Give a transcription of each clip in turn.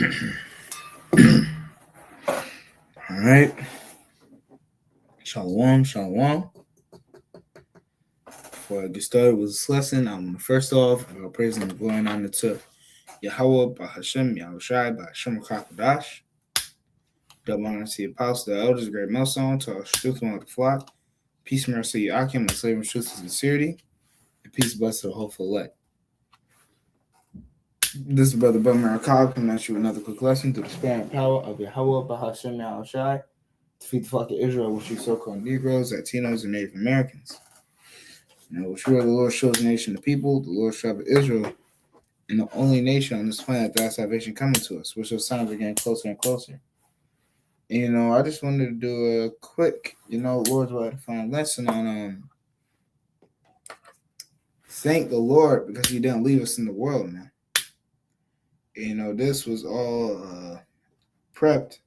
All right. Shalom, shalom. Before I get started with this lesson, I want to first off praise and glory and honor to Yahweh, Bahashem, Yahushai, Bahashem, Kakadash. Double honor to the apostles, the elders, great millstone, to our truth and the flock. Peace, mercy, Akim, my slave, truth, and sincerity. And peace, blessed to the hopeful elect. This is Brother Bummer Akab coming at you with another quick lesson through the spirit and power of Yahweh, Bahashem, Yahushai. To feed the flock of Israel, which you so-called Negroes, Latinos, and Native Americans. Now, sure, the Lord shows the nation the people, the Lord tribe of Israel, and the only nation on this planet that has salvation coming to us, which those signs are getting closer and closer. And, I just wanted to do a quick, Lord's Word Fine lesson on thank the Lord because He didn't leave us in the world, man. And, this was all prepped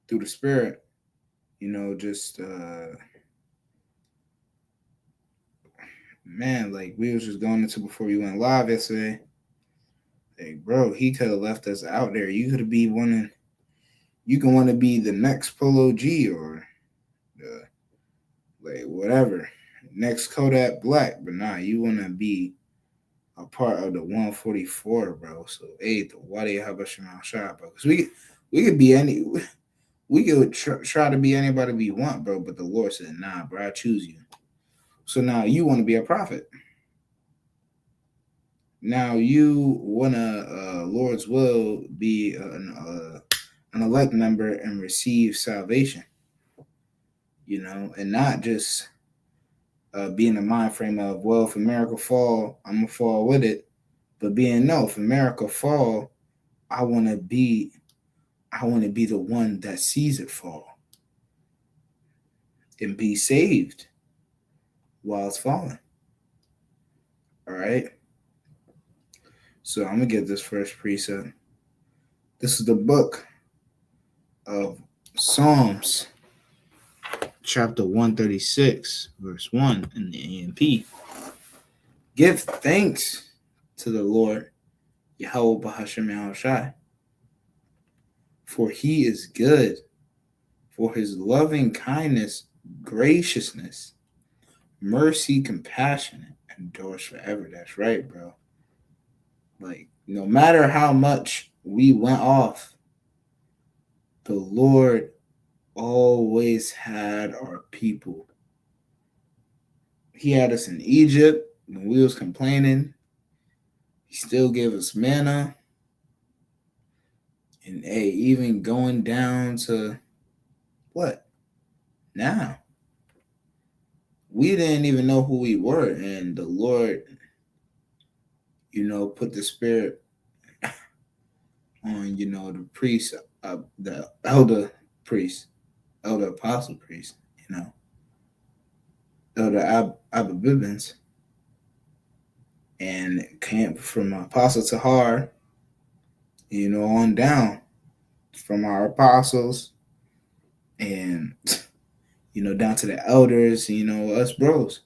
through the Spirit, man, like we was just going into before we went live yesterday. Like, bro, he could have left us out there. You could be you can want to be the next Polo G or like whatever, next Kodak Black, but nah, you want to be a part of the 144, bro. So, hey, the Wadi Habashim shot, bro. Because we could be we could try to be anybody we want, bro. But the Lord said, nah, bro, I choose you. So now you want to be a prophet. Now you want to, Lord's will, be an elect member and receive salvation, and not just be in the mind frame of, well, if America fall, I'm going to fall with it. But no, if America fall, I want to be the one that sees it fall and be saved while it's falling. All right. So I'm going to get this first precept. This is the book of Psalms, chapter 136, verse 1 in the AMP. Give thanks to the Lord, Yahweh Bahashem Yahushai, for He is good, for His loving kindness, graciousness, mercy, compassion, endures forever. That's right, bro. Like, no matter how much we went off, the Lord always had our people. He had us in Egypt when we was complaining. He still gave us manna. And hey, even going down to what? Now. We didn't even know who we were. And the Lord, put the Spirit on, the priest, the elder priest, elder apostle priest, elder Abba Bibbins, and it came from Apostle Tahar, on down from our apostles and, down to the elders, us bros.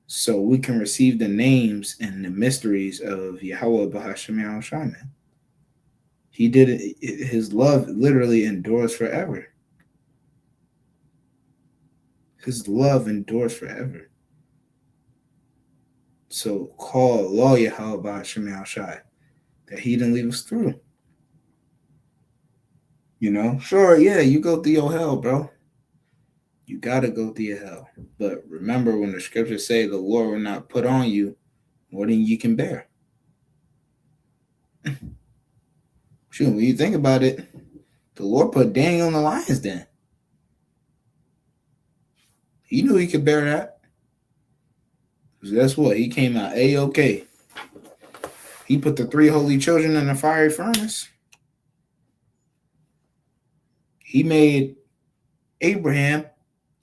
So we can receive the names and the mysteries of Yahweh Bahashem Yahushai. He did it. His love literally endures forever. His love endures forever. So call law Yahweh Bahashem Yahushai that He didn't leave us through. Sure, yeah, you go through your hell, bro. You gotta go through your hell. But remember when the scriptures say the Lord will not put on you more than you can bear. Shoot, when you think about it, the Lord put Daniel in the lion's den. He knew he could bear that. Because guess what? He came out A-OK. He put the 3 holy children in the fiery furnace. He made Abraham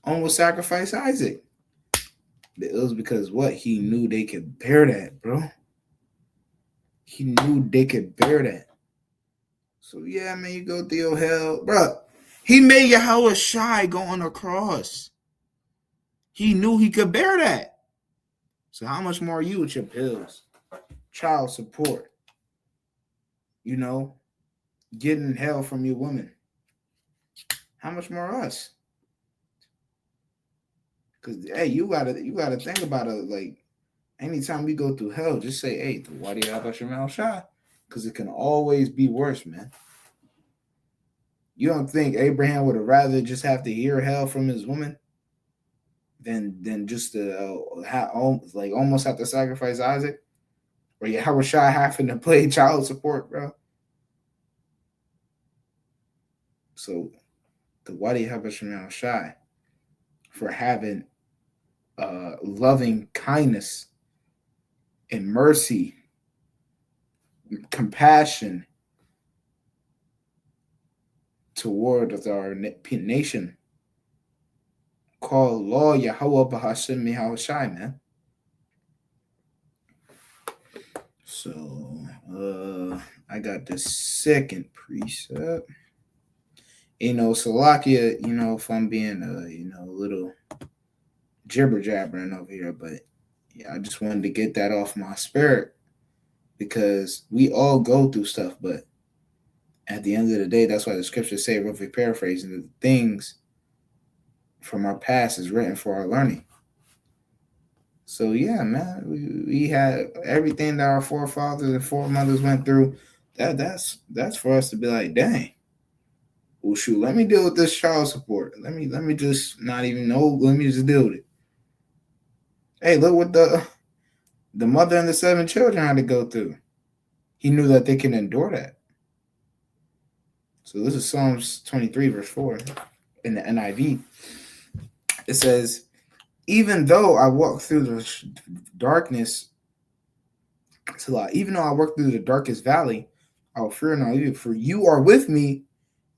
almost sacrifice Isaac. It was because what? He knew they could bear that, bro. He knew they could bear that. So yeah, man, you go through your hell, bro. He made Yahweh Shai go on the cross. He knew he could bear that. So how much more are you with your pills, child support, you know, getting hell from your woman. How much more us? Because hey, you gotta think about it. Like anytime we go through hell, just say, "Hey, why do you have your mouth shot?" Because it can always be worse, man. You don't think Abraham would have rather just have to hear hell from his woman than just to like almost have to sacrifice Isaac, or Yahweh Shai having to play child support, bro? So the why do you have your mouth shy for having loving kindness and mercy, compassion toward our nation, called Law Yahweh Bahashim Yahushai, man. So I got the second precept. Salakia, if I'm being a little jibber jabbering over here, but yeah, I just wanted to get that off my spirit because we all go through stuff, but at the end of the day, that's why the scriptures say, roughly paraphrasing, the things from our past is written for our learning. So yeah, man, we had everything that our forefathers and foremothers went through. That's for us to be like, dang. Well, shoot, let me deal with this child support. Let me just not even know. Let me just deal with it. Hey, look what the mother and the 7 children had to go through. He knew that they can endure that. So this is Psalms 23, verse 4 in the NIV. It says, even though I walk through the darkness, even though I walk through the darkest valley, I will fear no evil, for you are with me,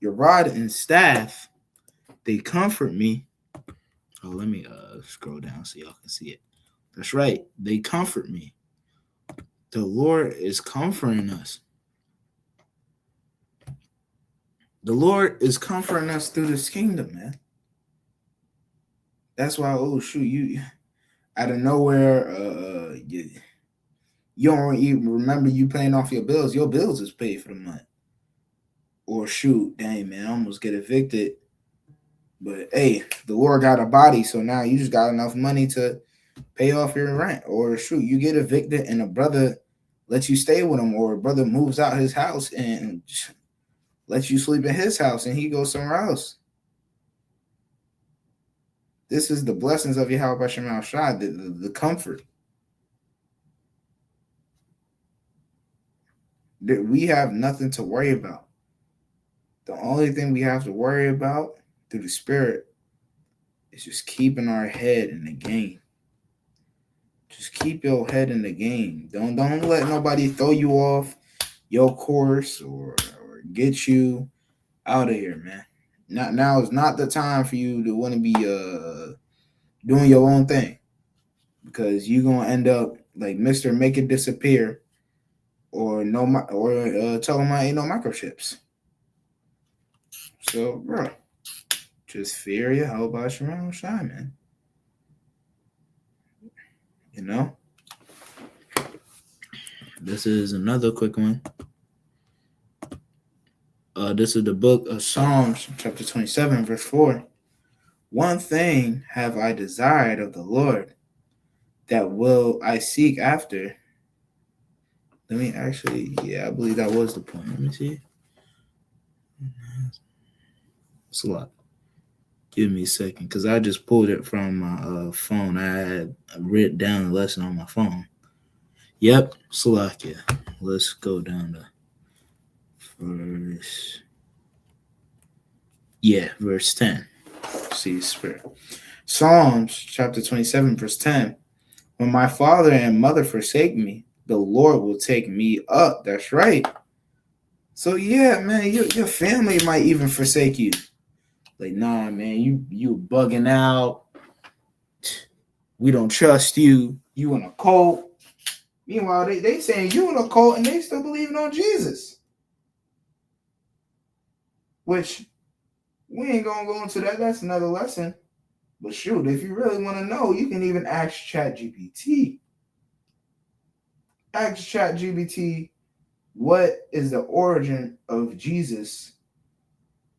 your rod and staff, they comfort me. Oh, let me scroll down so y'all can see it. That's right. They comfort me. The Lord is comforting us. The Lord is comforting us through this kingdom, man. That's why, oh shoot, you out of nowhere, you don't even remember you paying off your bills. Your bills is paid for the month. Or shoot, dang man, I almost get evicted. But hey, the Lord got a body, so now you just got enough money to pay off your rent. Or shoot, you get evicted and a brother lets you stay with him, or a brother moves out his house and lets you sleep in his house and he goes somewhere else. This is the blessings of Yahweh Shemal Shai, the comfort. That we have nothing to worry about. The only thing we have to worry about through the Spirit is just keeping our head in the game. Just keep your head in the game. Don't let nobody throw you off your course or get you out of here, man. Now is not the time for you to want to be doing your own thing, because you're gonna end up like Mr. Make It Disappear, or tell them I ain't no microchips. So, bro, just fear you. How about your own shine, man? You know. This is another quick one. This is the book of Psalms, chapter 27, verse 4. One thing have I desired of the Lord, that will I seek after. I believe that was the point. Let me see. It's a lot. Give me a second, because I just pulled it from my phone. I had written down the lesson on my phone. Yep, Salakia. Let's go down to verse 10. See the Spirit. Psalms chapter 27, verse 10. When my father and mother forsake me, the Lord will take me up. That's right. So yeah, man, your family might even forsake you. Like, nah, man, you bugging out. We don't trust you. You in a cult. Meanwhile, they saying you in a cult and they still believing on Jesus. Which we ain't gonna go into that. That's another lesson. But shoot, if you really want to know, you can even ask ChatGPT. Ask ChatGPT what is the origin of Jesus,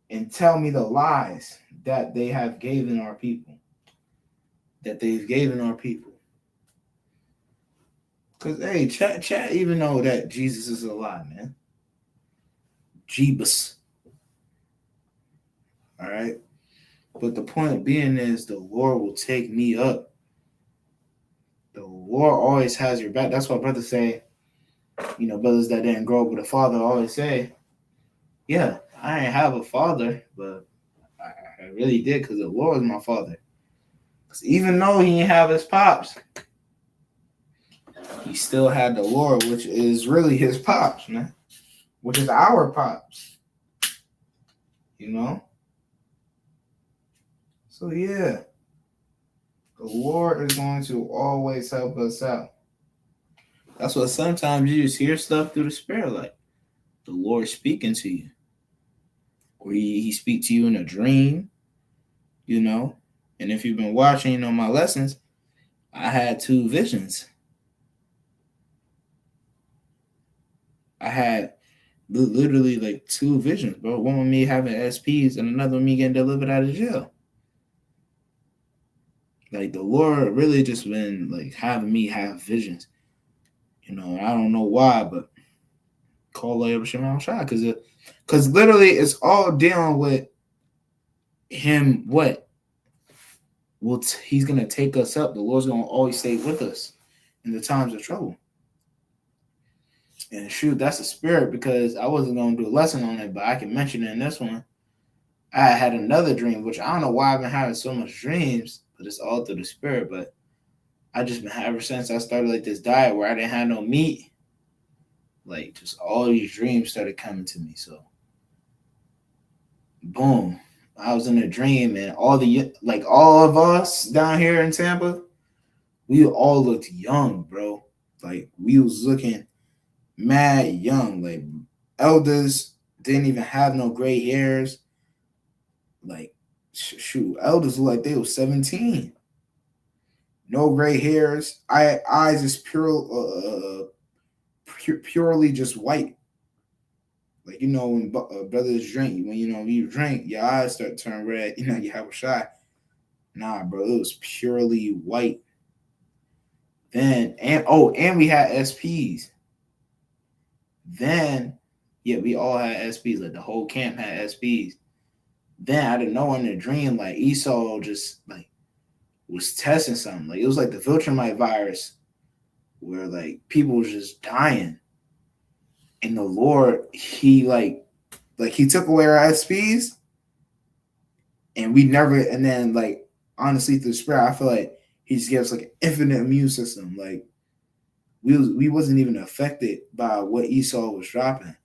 and tell me the lies that they have given our people. That they've given our people. Because, hey, chat even know that Jesus is a lie, man. Jeebus. All right. But the point being is the Lord will take me up. The Lord always has your back. That's why brothers say, brothers that didn't grow up with a father always say, yeah, I ain't have a father, but I really did because the Lord is my father. Because even though he didn't have his pops, he still had the Lord, which is really his pops, man. Which is our pops. You know? So yeah. The Lord is going to always help us out. That's what sometimes you just hear stuff through the spirit, like the Lord speaking to you. Or he speak to you in a dream, you know. And if you've been watching, my lessons, I had two visions. I had literally like two visions, bro. One with me having SPs and another with me getting delivered out of jail. Like the Lord really just been like having me have visions. I don't know why, but call it Shema Shai, because literally it's all dealing with him. What? He's gonna take us up. The Lord's gonna always stay with us in the times of trouble. And shoot, that's a spirit, because I wasn't gonna do a lesson on it, but I can mention it in this one. I had another dream, which I don't know why I've been having so much dreams, but it's all through the spirit. But I just been ever since I started like this diet where I didn't have no meat, like just all these dreams started coming to me. So boom, I was in a dream, and all of us down here in Tampa, we all looked young, bro. Like we was looking mad young. Like elders didn't even have no gray hairs. Like shoot, elders look like they was 17. No gray hairs. Eyes is purely just white. Like when brothers drink, when you drink, your eyes start to turn red. You have a shot. Nah, bro, it was purely white. Then and we had SPs. Then yeah, we all had SPs. Like the whole camp had SPs. Then I didn't know in the dream, like Esau just like was testing something. Like it was like the Viltrumite virus, where like people was just dying. And the Lord, he he took away our SPs, and we never. And then like honestly, through the spirit, I feel like he just gave us like an infinite immune system. Like we wasn't even affected by what Esau was dropping.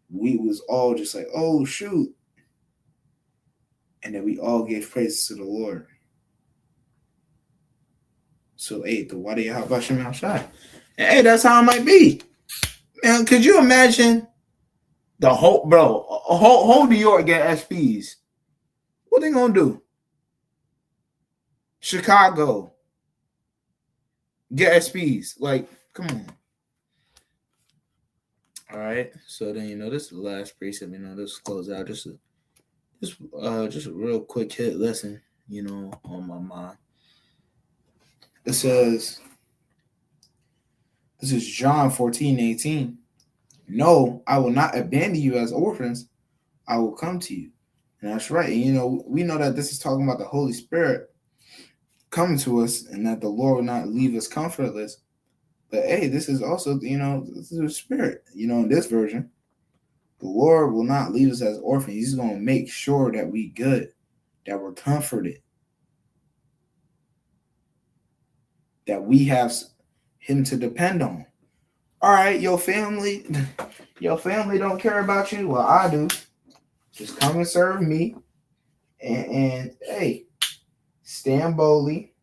We was all just like, oh shoot, and then we all gave praises to the Lord. So hey, the why do you how about Shem outside? Hey, that's how it might be. Man, could you imagine the whole New York get SPs? What they gonna do? Chicago get SPs. Like, come on. All right. So then this is the last precept. This close out just a real quick hit lesson. On my mind. It says, this is John 14:18. No, I will not abandon you as orphans. I will come to you. And that's right. And we know that this is talking about the Holy Spirit coming to us, and that the Lord will not leave us comfortless. But hey, this is also, this is the Spirit. In this version, the Lord will not leave us as orphans. He's going to make sure that we good, that we're comforted, that we have him to depend on. All right, your family don't care about you. Well, I do. Just come and serve me, and hey, stand boldly,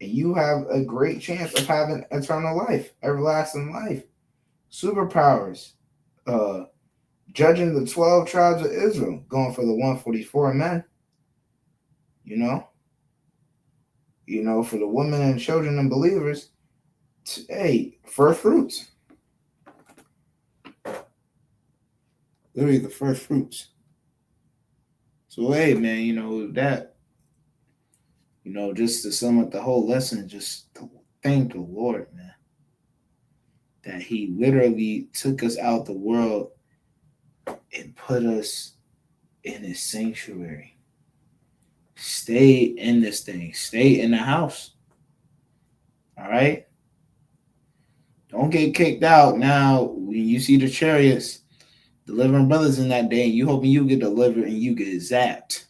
and you have a great chance of having eternal life, everlasting life, superpowers, judging the 12 tribes of Israel, going for the 144 men. For the women and children and believers, hey, first fruits. Literally the first fruits. So hey man, that, just to sum up the whole lesson, just thank the Lord, man, that He literally took us out the world and put us in His sanctuary. Stay in this thing. Stay in the house. All right. Don't get kicked out. Now, when you see the chariots delivering brothers in that day, and you hoping you get delivered and you get zapped.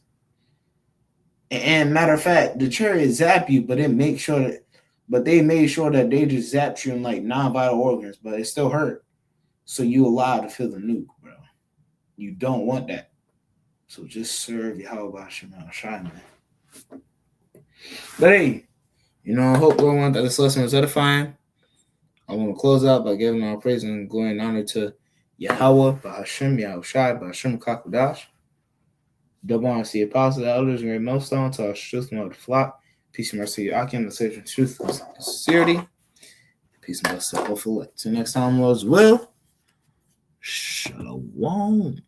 And matter of fact, the chariots zap you, but they made sure that they just zapped you in like non-vital organs, but it still hurt. So you allowed to feel the nuke, bro. You don't want that. So just serve Yahweh Shema Shai, man. But hey, I hope everyone that this lesson was edifying. I want to close out by giving our praise and glory and honor to Yahweh, Bahashem, Yahushai, Bahashem Kakudash. Double honor to the apostles, the elders, and great millstone, to our truth and of the flock. Peace and mercy to Akim, the sage and truth and sincerity. Peace and blessing to all elect. Till next time, Lord's will. Shalom.